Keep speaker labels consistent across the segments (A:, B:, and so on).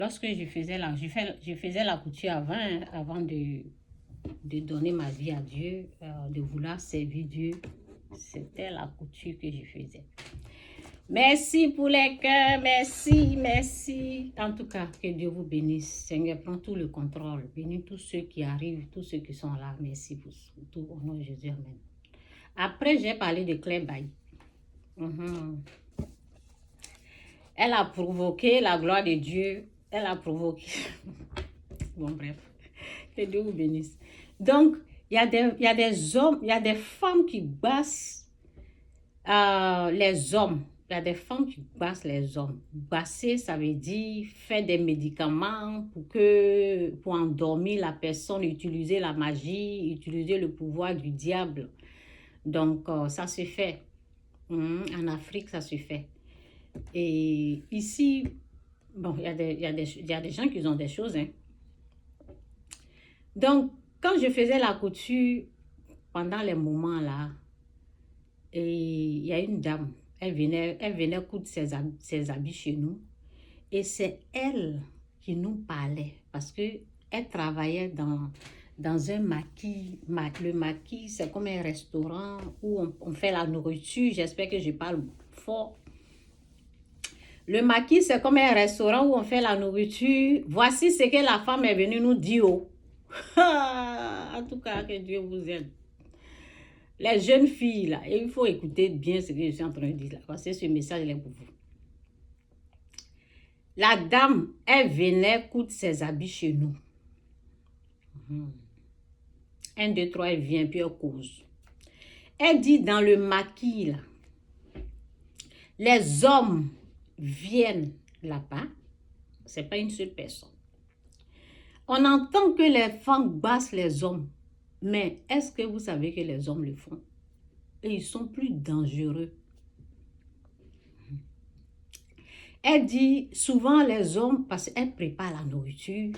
A: lorsque je faisais la couture avant, hein, avant de donner ma vie à Dieu, de vouloir servir Dieu, c'était la couture que je faisais. Merci pour les cœurs, merci, merci. En tout cas, que Dieu vous bénisse. Seigneur, prends tout le contrôle. Bénis tous ceux qui arrivent, tous ceux qui sont là. Merci pour tout. Au nom de Jésus, amen. Après, j'ai parlé de Claire Bailly. Elle a provoqué la gloire de Dieu. Elle a provoqué. Bon, bref. Que Dieu vous bénisse. Donc, il y a des hommes, il y a des femmes qui bassent les hommes. Il y a des femmes qui bassent les hommes. Basser, ça veut dire faire des médicaments pour endormir la personne, utiliser la magie, utiliser le pouvoir du diable. Donc, ça se fait. En Afrique, ça se fait. Et ici, bon, il y a des gens qui ont des choses. Hein. Donc, quand je faisais la couture, pendant les moments là, et il y a une dame, elle venait coudre ses habits chez nous. Et c'est elle qui nous parlait parce qu'elle travaillait dans un maquis. Le maquis, c'est comme un restaurant où on fait la nourriture. J'espère que je parle fort. Le maquis, c'est comme un restaurant où on fait la nourriture. Voici ce que la femme est venue nous dire. En tout cas, que Dieu vous aide. Les jeunes filles, là, il faut écouter bien ce que je suis en train de dire, là, parce que ce message est pour vous. La dame, elle venait coudre ses habits chez nous. 1, 2, 3, elle vient, puis elle cause. Elle dit dans le maquis, là, les hommes viennent là-bas, c'est pas une seule personne. On entend que les femmes bassent les hommes, mais est-ce que vous savez que les hommes le font? Et ils sont plus dangereux. Elle dit souvent les hommes, parce qu'elle prépare la nourriture,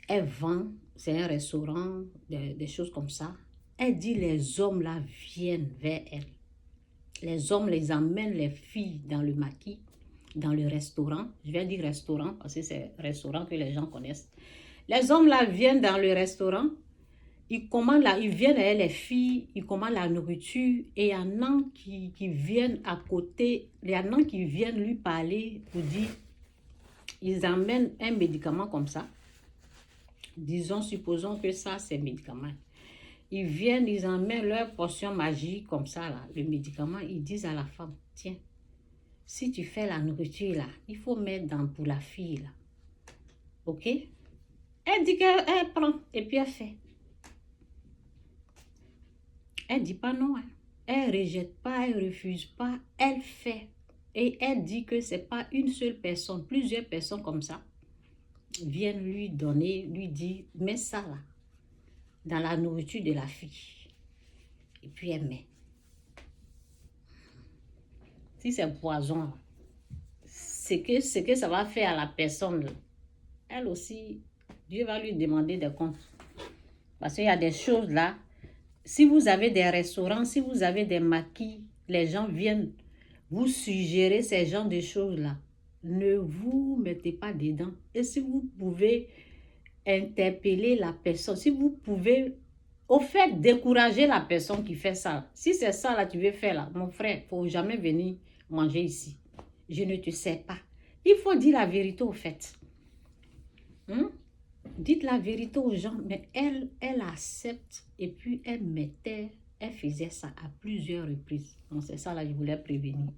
A: elle vend, c'est un restaurant, des choses comme ça. Elle dit les hommes là viennent vers elle. Les hommes les amènent les filles dans le maquis, dans le restaurant. Je vais dire restaurant parce que c'est restaurant que les gens connaissent. Les hommes là viennent dans le restaurant. Ils commandent là, ils viennent avec les filles, ils commandent la nourriture et il y en a qui viennent à côté, il y en a qui viennent lui parler pour dire, ils amènent un médicament comme ça. Disons, supposons que ça c'est médicament. Ils viennent, ils amènent leur potion magique comme ça là, le médicament, ils disent à la femme, tiens, si tu fais la nourriture là, il faut mettre pour la fille là. Ok? Elle dit qu'elle prend et puis elle fait. Elle ne dit pas non, hein. Elle ne rejette pas, elle ne refuse pas, elle fait. Et elle dit que ce n'est pas une seule personne, plusieurs personnes comme ça viennent lui donner, lui dire, mets ça là, dans la nourriture de la fille. Et puis elle met. Si c'est poison, ce que ça va faire à la personne, elle aussi, Dieu va lui demander des comptes. Parce qu'il y a des choses là. Si vous avez des restaurants, si vous avez des maquis, les gens viennent vous suggérer ces genres de choses-là. Ne vous mettez pas dedans. Et si vous pouvez interpeller la personne, si vous pouvez, au fait, décourager la personne qui fait ça. Si c'est ça là tu veux faire là, mon frère, il ne faut jamais venir manger ici. Je ne te sais pas. Il faut dire la vérité au fait. Dites la vérité aux gens, mais elle accepte et puis elle faisait ça à plusieurs reprises. Donc c'est ça là, je voulais prévenir.